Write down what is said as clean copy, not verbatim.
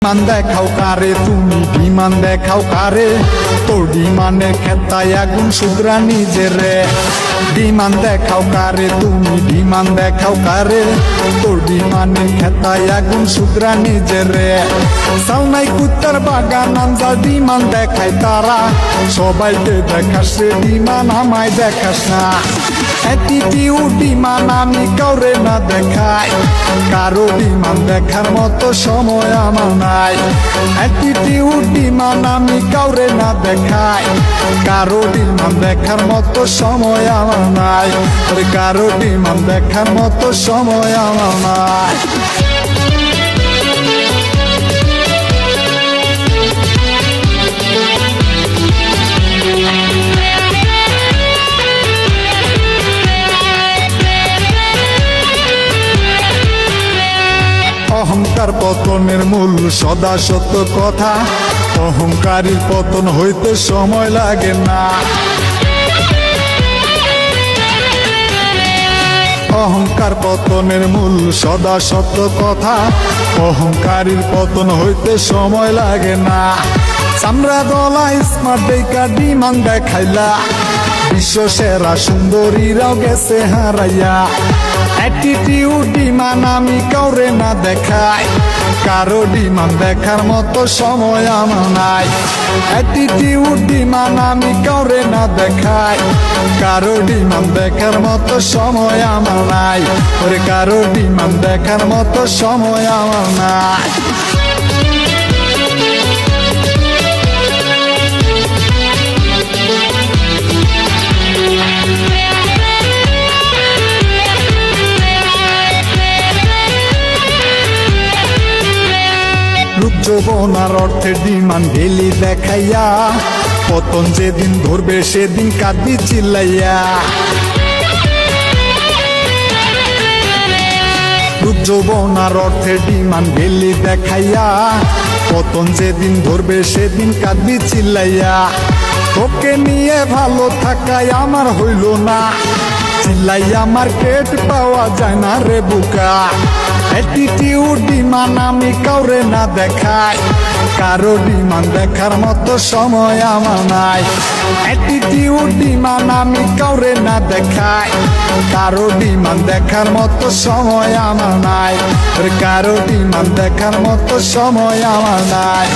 বিমান দেখাও কারে, তুমি বিমান দেখাও কারে, তোর বিমানের খেতায় আগুন শুধরা নিজেরে। বিমান দেখাও কারে, তুমি বিমান দেখাও কারে, তোর বিমানের খেতায় আগুন শুধরা নিজেরে। সালনাই কুত্তার বাগান আনজার বিমান দেখায় তারা, সবাইকে দেখাস রে বিমান আমায় দেখাস না। অ্যাটিটিউড বিমান আমি কাউরে না দেখাই, কারো বিমান দেখার মতো সময় আমার নাই। অ্যাটিটিউড বিমান আমি কাউরে না দেখাই, কারো বিমান দেখার মতো সময় আমার নাই। কারো বিমান দেখার মতো সময় আমার নাই। অহংকার পতনের মূল সদা সত্য কথা, অহংকারীর পতন হইতে সময় লাগে না। অহংকার পতনের মূল সদা সত্য কথা, অহংকারীর পতন হইতে সময় লাগে না। চামড়া দলা স্মার্ট দেখা বিমান দেখাইলা, বিশ্ব সেরা সুন্দরীরাও গেছে হারাইয়া। অ্যাটিটিউড বিমান আমি কাউরে না দেখাই, কারো বিমান দেখার মতো সময় আমার নাই। অ্যাটিটিউড বিমান আমি কাউরে না দেখাই, কারো বিমান দেখার মতো সময় আমার নাই। কারো বিমান দেখার মতো সময় আমার নাই। রূপ যৌবনার অর্থের ডিমান ঢেলি দেখাইয়া, পতন যেদিন ধরবে সেদিন কাঁদবি চিল্লাইয়া। রূপ যৌবনার অর্থের ডিমান ঢেলি দেখাইয়া, পতন যেদিন ধরবে সেদিন কাঁদবি চিল্লাইয়া। তোকে নিয়ে ভালো থাকাই আমার হইল না, চিল্লাইয়া মার্কেট পাওয়া যায় না রে বুকা। অ্যাটিটিউড বিমান আমি কাউরে না দেখাই, কারো বিমান দেখার মতো সময় আমার নাই। অ্যাটিটিউড বিমান আমি কাউরে না দেখাই, কারো বিমান দেখার মতো সময় আমার নাই। কারো বিমান দেখার মতো সময় আমার নাই।